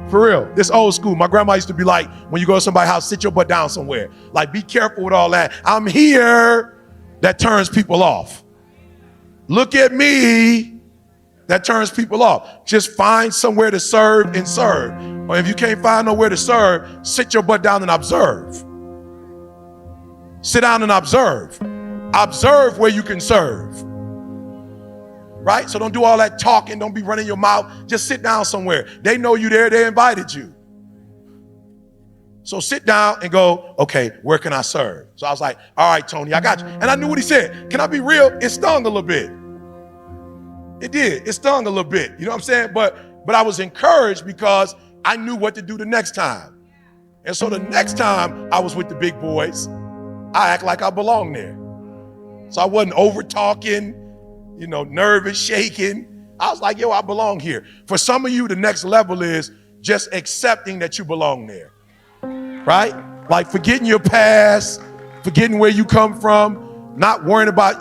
For real, this old school. My grandma used to be like, when you go to somebody's house, sit your butt down somewhere. Like, be careful with all that. I'm here. That turns people off. Look at me. That turns people off. Just find somewhere to serve and serve. Or if you can't find nowhere to serve, sit your butt down and observe. Sit down and observe. Observe where you can serve. Right? So don't do all that talking. Don't be running your mouth. Just sit down somewhere. They know you there. They invited you. So sit down and go, okay, where can I serve? So I was like, all right, Tony, I got you. And I knew what he said. Can I be real? It stung a little bit. It did. It stung a little bit. You know what I'm saying? But I was encouraged because I knew what to do the next time. And so the next time I was with the big boys, I act like I belonged there. So I wasn't over talking, nervous, shaking. I was like, yo, I belong here. For some of you, the next level is just accepting that you belong there, right? Like forgetting your past, forgetting where you come from, not worrying about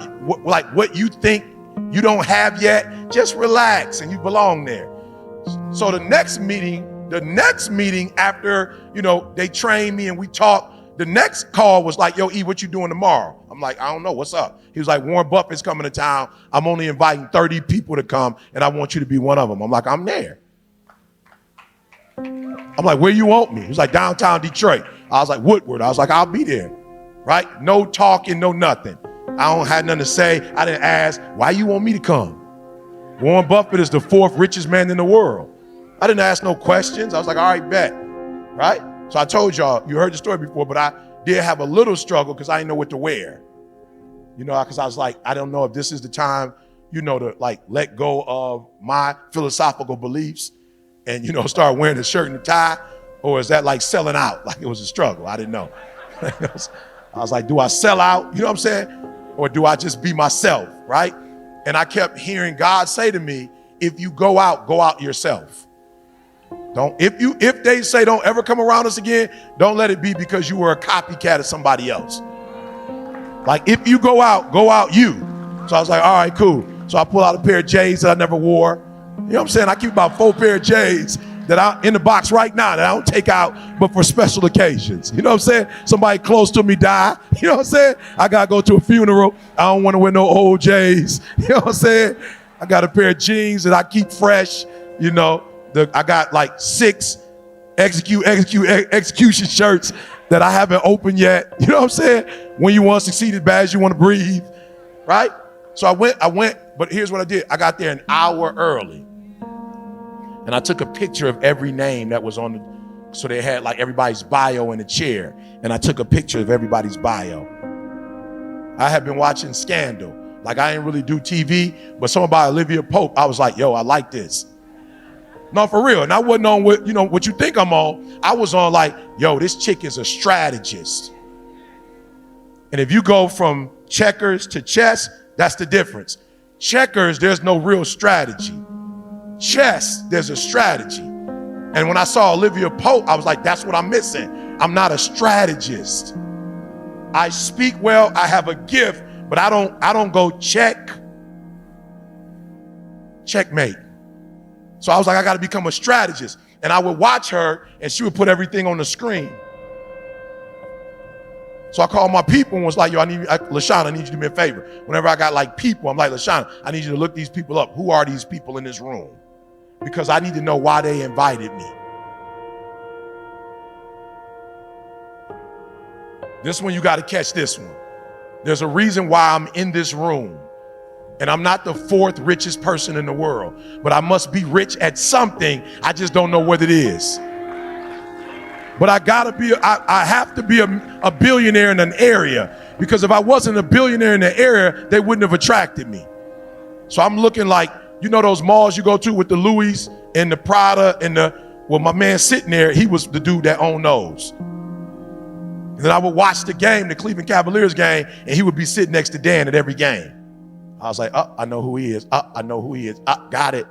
what you think you don't have yet. Just relax and you belong there. So the next meeting after, they trained me and we talked, the next call was like, yo, E, what you doing tomorrow? I'm like, I don't know, what's up? He was like, Warren Buffett's coming to town. I'm only inviting 30 people to come and I want you to be one of them. I'm like, I'm there. I'm like, where you want me? He was like, downtown Detroit. I was like, Woodward. I was like, I'll be there, right? No talking, no nothing. I don't have nothing to say. I didn't ask, why you want me to come? Warren Buffett is the 4th richest man in the world. I didn't ask no questions. I was like, all right, bet, right? So I told y'all, you heard the story before, but I did have a little struggle because I didn't know what to wear. Because I was like, I don't know if this is the time, to like let go of my philosophical beliefs and, start wearing a shirt and a tie, or is that like selling out? Like it was a struggle. I didn't know. I was like, do I sell out? You know what I'm saying? Or do I just be myself, right? And I kept hearing God say to me, if you go out yourself. If they say don't ever come around us again, don't let it be because you were a copycat of somebody else. Like if you go out you. So I was like, all right, cool. So I pull out a pair of J's that I never wore. You know what I'm saying? I keep about 4 pair of J's that I'm in the box right now that I don't take out, but for special occasions. You know what I'm saying? Somebody close to me die. You know what I'm saying? I gotta go to a funeral. I don't want to wear no old J's. You know what I'm saying? I got a pair of jeans that I keep fresh. I got like 6 execution shirts that I haven't opened yet. You know what I'm saying? When you want to succeed as bad as you want to breathe, right? So I went, but here's what I did. I got there an hour early. And I took a picture of every name that was on so they had like everybody's bio in a chair. And I took a picture of everybody's bio. I had been watching Scandal. Like I didn't really do TV, but something about Olivia Pope, I was like, yo, I like this. No, for real. And I wasn't on what you think I'm on. I was on like, yo, this chick is a strategist. And if you go from checkers to chess, that's the difference. Checkers, there's no real strategy. Chess, there's a strategy. And when I saw Olivia Pope, I was like, that's what I'm missing. I'm not a strategist. I speak well, I have a gift, but I don't go checkmate. So I was like, I got to become a strategist. And I would watch her and she would put everything on the screen. So I called my people and was like, yo, LaShawn, I need you to do me a favor. Whenever I got like people, I'm like, LaShawn, I need you to look these people up. Who are these people in this room? Because I need to know why they invited me. This one, you got to catch this one. There's a reason why I'm in this room. And I'm not the 4th richest person in the world, but I must be rich at something. I just don't know what it is. But I have to be a billionaire in an area, because if I wasn't a billionaire in the area, they wouldn't have attracted me. So I'm looking like, those malls you go to with the Louis and the Prada and my man sitting there, he was the dude that owned those. And then I would watch the game, the Cleveland Cavaliers game, and he would be sitting next to Dan at every game. I was like, I know who he is. I know who he is. Got it.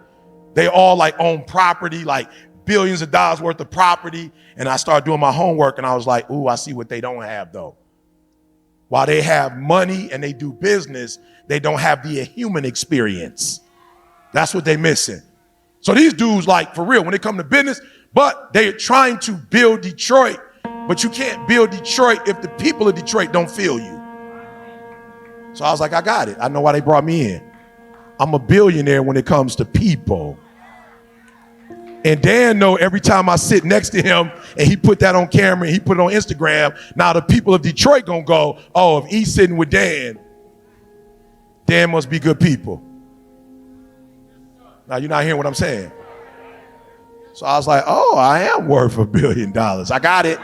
They all like own property, like billions of dollars worth of property. And I started doing my homework and I was like, ooh, I see what they don't have though. While they have money and they do business, they don't have the human experience. That's what they're missing. So these dudes, like, for real, when they come to business, but they're trying to build Detroit, but you can't build Detroit if the people of Detroit don't feel you. So I was like, I got it. I know why they brought me in. I'm a billionaire when it comes to people. And Dan know every time I sit next to him and he put that on camera and he put it on Instagram, now the people of Detroit gonna go, oh, if he's sitting with Dan, Dan must be good people. Now you're not hearing what I'm saying. So I was like, oh, I am worth $1 billion. I got it.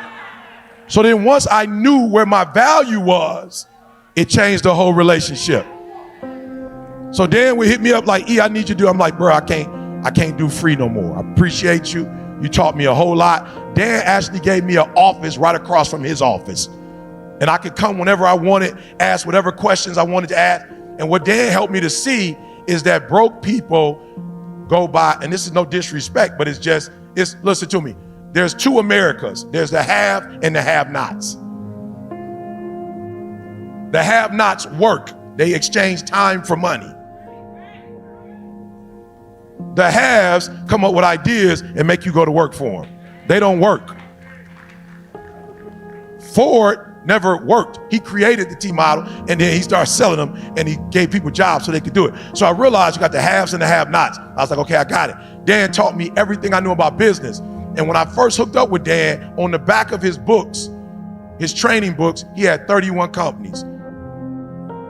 So then once I knew where my value was, it changed the whole relationship. So Dan would hit me up like, I need you to do. I'm like, bro, I can't do free no more. I appreciate you. You taught me a whole lot. Dan actually gave me an office right across from his office. And I could come whenever I wanted, ask whatever questions I wanted to ask. And what Dan helped me to see is that broke people go by, and this is no disrespect, but it's listen to me. There's two Americas. There's the have and the have-nots. The have-nots work. They exchange time for money. The haves come up with ideas and make you go to work for them. They don't work. Ford never worked. He created the T model and then he started selling them and he gave people jobs so they could do it. So I realized you got the haves and the have-nots. I was like, okay, I got it. Dan taught me everything I knew about business. And when I first hooked up with Dan, on the back of his books, his training books, he had 31 companies.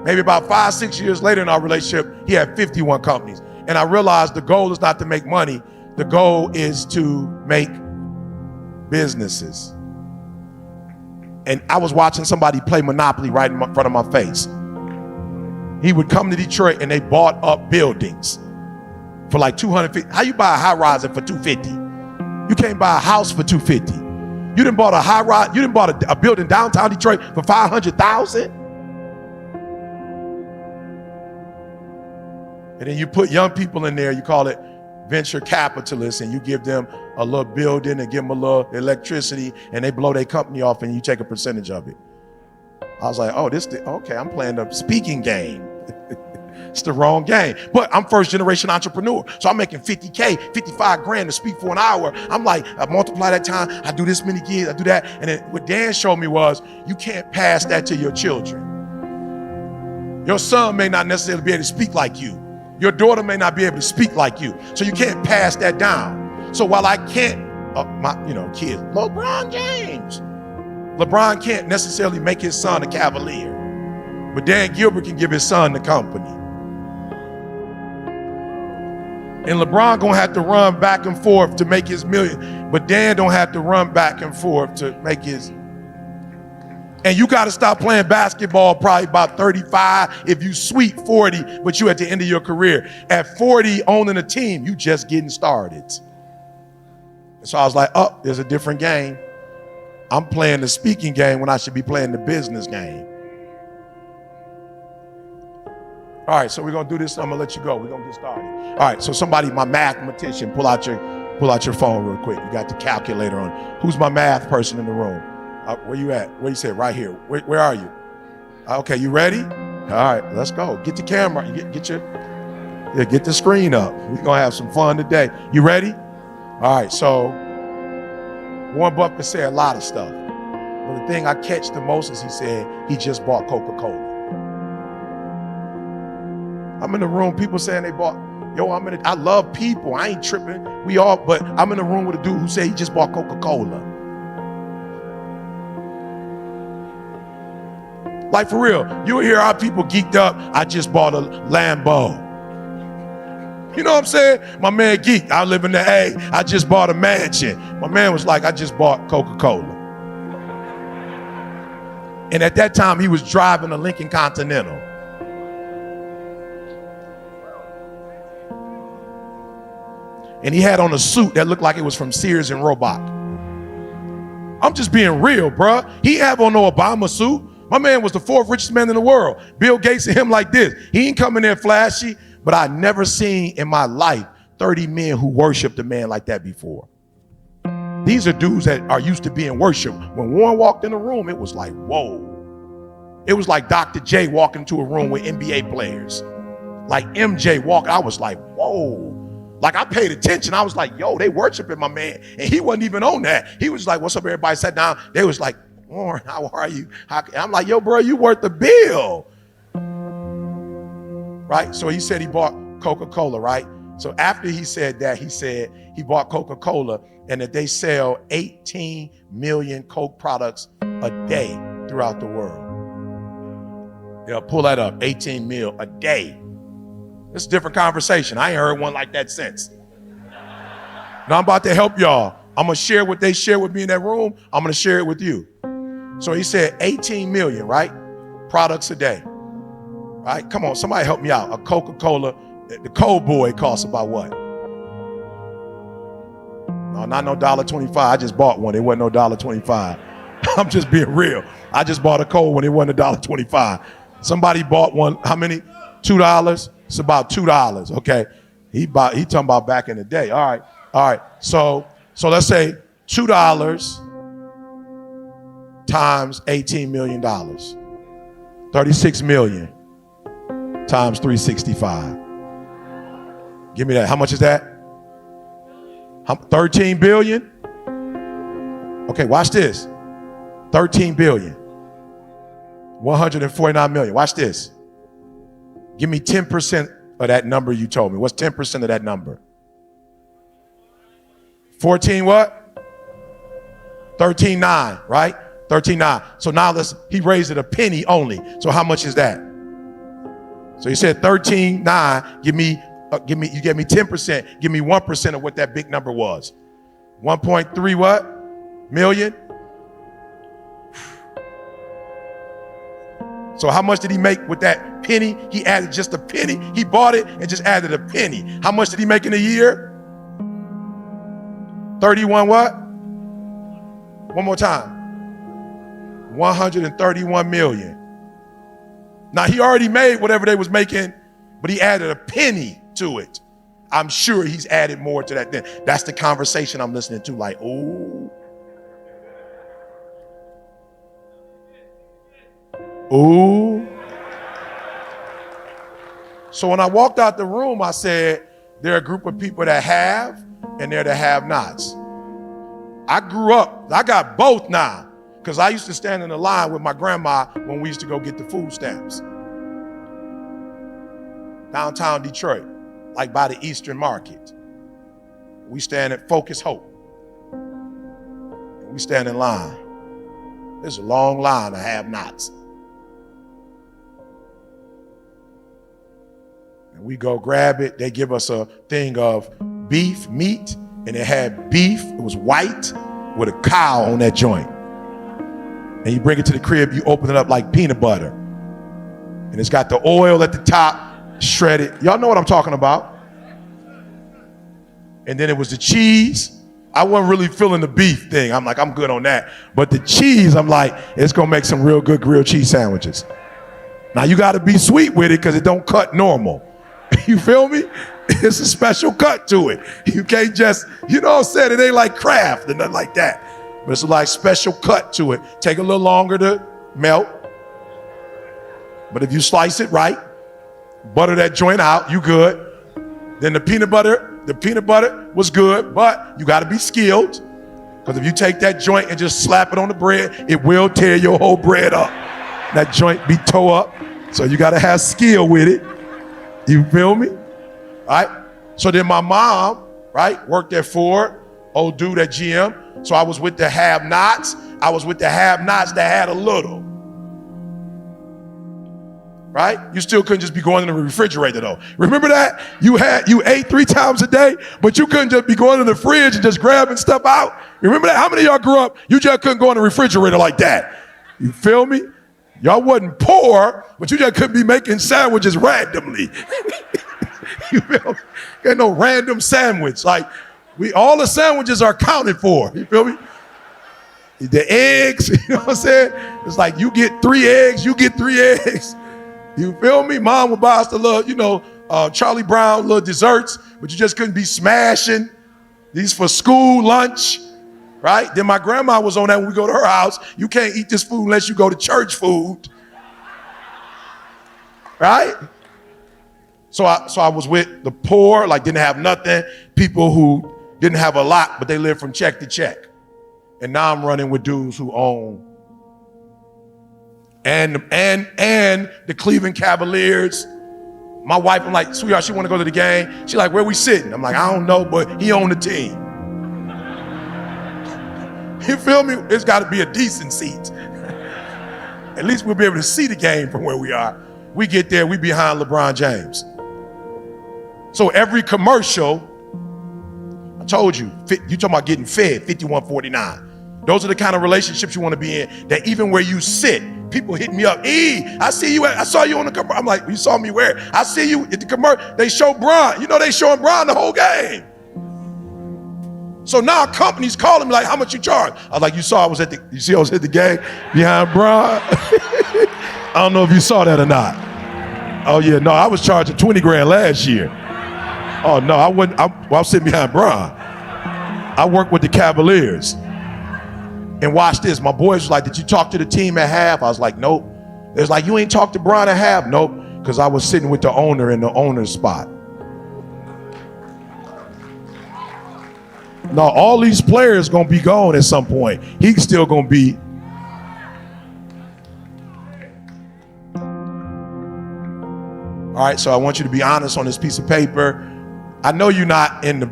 Maybe about 5-6 years later in our relationship, he had 51 companies. And I realized the goal is not to make money. The goal is to make businesses. And I was watching somebody play Monopoly right in front of my face. He would come to Detroit and they bought up buildings for like $250. How you buy a high rise for $250? You can't buy a house for $250. You didn't bought a high rise. You didn't bought a building downtown Detroit for $500,000. And then you put young people in there, you call it venture capitalists, and you give them a little building and give them a little electricity, and they blow their company off and you take a percentage of it. I was like, oh, okay, I'm playing the speaking game. It's the wrong game. But I'm first generation entrepreneur. So I'm making 50K, 55 grand to speak for an hour. I'm like, I multiply that time, I do this many gigs, I do that. And then what Dan showed me was, you can't pass that to your children. Your son may not necessarily be able to speak like you. Your daughter may not be able to speak like you. So you can't pass that down. So while I can't, kids, LeBron James. LeBron can't necessarily make his son a Cavalier, but Dan Gilbert can give his son the company. And LeBron gonna have to run back and forth to make his million, but Dan don't have to run back and forth to make his. And you got to stop playing basketball probably about 35. If you sweet 40, but you at the end of your career. At 40, owning a team, you just getting started. So I was like, oh, there's a different game. I'm playing the speaking game when I should be playing the business game. All right, so we're going to do this. I'm going to let you go. We're going to get started. All right, so somebody, my mathematician, pull out your phone real quick. You got the calculator on. Who's my math person in the room? Where you at? Where you said? Right here. Where are you? Okay, you ready? All right, let's go. Get the camera. Get the screen up. We're going to have some fun today. You ready? All right, so Warren Buffett said a lot of stuff. But the thing I catch the most is he said he just bought Coca-Cola. I'm in the room, people saying they bought, I love people. I ain't tripping. But I'm in the room with a dude who said he just bought Coca-Cola. Like for real, you'll hear our people geeked up. I just bought a Lambo. You know what I'm saying? My man geeked. I live in the A. I just bought a mansion. My man was like, I just bought Coca-Cola. And at that time, he was driving a Lincoln Continental. And he had on a suit that looked like it was from Sears and Roebuck. I'm just being real, bruh. He have on no Obama suit. My man was the 4th richest man in the world. Bill Gates and him like this. He ain't coming there flashy, but I never seen in my life 30 men who worshiped a man like that before. These are dudes that are used to being worshiped. When Warren walked in the room, it was like, whoa. It was like Dr. J walking into a room with NBA players. Like MJ walking, I was like, whoa. Like I paid attention. I was like, yo, they worshiping my man. And he wasn't even on that. He was like, what's up, everybody? Sat down. They was like, Warren, how are you? I'm like, yo, bro, you worth the bill. Right? So he said he bought Coca-Cola, right? So after he said that, he said he bought Coca-Cola and that they sell 18 million Coke products a day throughout the world. Yeah, pull that up, 18 mil a day. It's a different conversation. I ain't heard one like that since. Now I'm about to help y'all. I'm gonna share what they share with me in that room. I'm gonna share it with you. So he said 18 million, right? Products a day, right? Come on, somebody help me out. A Coca-Cola, the Cold Boy costs about what? No, not no $1.25. I just bought one. It wasn't no $1.25. I'm just being real. I just bought a cold one. It wasn't $1.25. Somebody bought one. How many? $2. It's about $2. Okay. He talking about back in the day. All right. So let's say $2 times $18 million. 36 million times 365. Give me that. How much is that? 13 billion? Okay, watch this. 13 billion. 149 million. Watch this. Give me 10% of that number you told me. What's 10% of that number? 14 what? 13.9, right? 13.9. So now he raised it a penny only. So how much is that? So he said 13.9. You gave me 10%. Give me 1% of what that big number was. 1.3 what? Million? So how much did he make with that penny? He added just a penny. He bought it and just added a penny. How much did he make in a year? 31 what? One more time. 131 million. Now he already made whatever they was making, but he added a penny to it. I'm sure he's added more to that then. That's the conversation I'm listening to, like, ooh. Ooh. So when I walked out the room, I said, there are a group of people that have and there that have nots. I grew up, I got both now, because I used to stand in the line with my grandma when we used to go get the food stamps. Downtown Detroit, like by the Eastern Market. We stand at Focus Hope. We stand in line. There's a long line of have-nots. And we go grab it. They give us a thing of beef, meat, and it had beef. It was white with a cow on that joint. And you bring it to the crib, you open it up like peanut butter. And it's got the oil at the top, shredded. Y'all know what I'm talking about. And then it was the cheese. I wasn't really feeling the beef thing. I'm like, I'm good on that. But the cheese, I'm like, it's gonna make some real good grilled cheese sandwiches. Now you gotta be sweet with it because it don't cut normal. You feel me? It's a special cut to it. You can't just, you know what I'm saying? It ain't like Kraft and nothing like that. But it's like special cut to it. Take a little longer to melt. But if you slice it right, butter that joint out, you good. Then the peanut butter was good, but you gotta be skilled. Because if you take that joint and just slap it on the bread, it will tear your whole bread up. That joint be tore up. So you gotta have skill with it. You feel me? All right? So then my mom, right, worked at Ford, old dude at GM. So I was with the have-nots. I was with the have-nots that had a little. Right? You still couldn't just be going in the refrigerator though. Remember that? You ate 3 times a day, but you couldn't just be going in the fridge and just grabbing stuff out. Remember that? How many of y'all grew up, you just couldn't go in the refrigerator like that? You feel me? Y'all wasn't poor, but you just couldn't be making sandwiches randomly. You feel me? Ain't no random sandwich. Like, all the sandwiches are counted for. You feel me? The eggs, you know what I'm saying? It's like you get 3 eggs, you get 3 eggs. You feel me? Mom would buy us the little, Charlie Brown little desserts, but you just couldn't be smashing these for school lunch. Right? Then my grandma was on that when we go to her house. You can't eat this food unless you go to church food. Right? So I was with the poor, like didn't have nothing, people who didn't have a lot, but they lived from check to check. And now I'm running with dudes who own and the Cleveland Cavaliers. My wife, I'm like, sweetheart, she want to go to the game. She like, where we sitting? I'm like, I don't know, but he owned the team. You feel me? It's got to be a decent seat. At least we'll be able to see the game from where we are. We get there, we behind LeBron James. So every commercial, I told you, you talking about getting fed, 5149. Those are the kind of relationships you want to be in, that even where you sit, people hit me up. I saw you on the commercial. I'm like, you saw me where? I see you at the commercial. They show Bron. You know they showing Bron the whole game. So now companies calling me like, how much you charge? I was like, you saw I was at the game behind Bron? I don't know if you saw that or not. Oh yeah, no, I was charging 20 grand last year. Oh no, I wasn't. I was sitting behind Bron. I worked with the Cavaliers. And watch this, my boys was like, did you talk to the team at half? I was like, nope. It was like, you ain't talked to Bron at half? Nope, because I was sitting with the owner in the owner's spot. No, all these players gonna be gone at some point. He's still gonna be. All right, so I want you to be honest on this piece of paper. I know you're not in the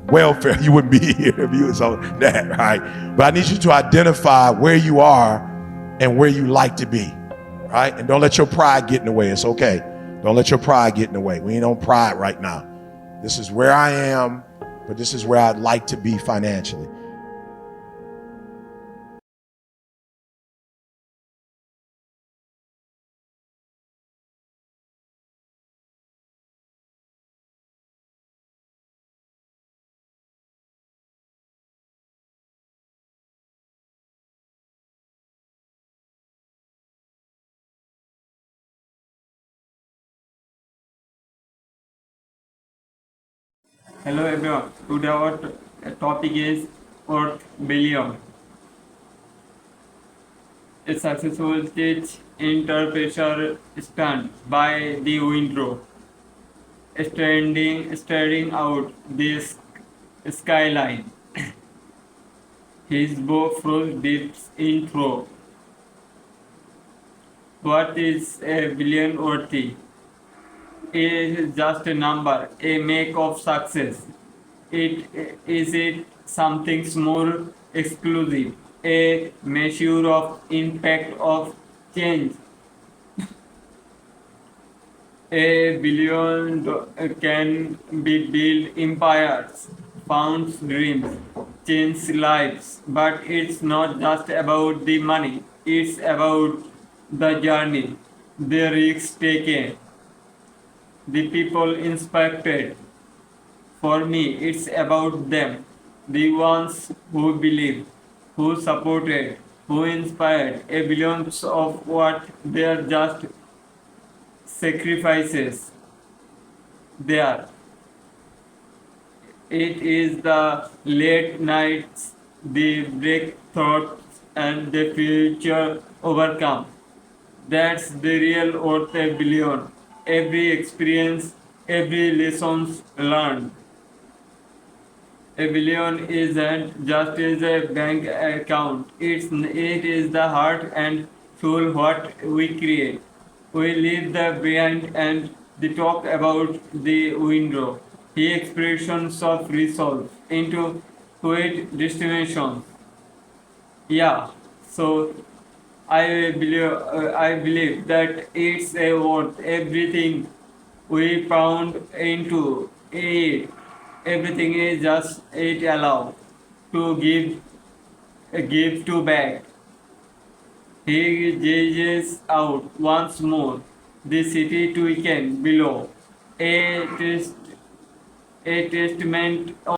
welfare. You wouldn't be here if you was on that, right? But I need you to identify where you are and where you like to be, right? And don't let your pride get in the way. It's okay. Don't let your pride get in the way. We ain't on pride right now. This is where I am, but this is where I'd like to be financially. Hello everyone. Today our topic is Earth Billion. A successful stage interpressure stunt by the window, staring out this skyline. His bow froze dips in through. What is a billion worthy? Is just a number, a make of success. It something more exclusive, a measure of impact of change. A billion can be built empires, found dreams, change lives, but it's not just about the money. It's about the journey, the risks taken, the people inspired. For me, it's about them, the ones who believe, who supported, who inspired. A billions of what they are just sacrifices there. It is the late nights, the breakthroughs, and the future overcome. That's the real worth a billion. Every experience, every lesson learned. A billion isn't just as a bank account. It is the heart and soul what we create. We leave the behind and the talk about the window. The expressions of resolve into quiet destinations. Yeah. So I believe that it's a worth everything we pound into it. Everything is just it allow to give to back. He gazes out once more the city to weekend below. A test a testament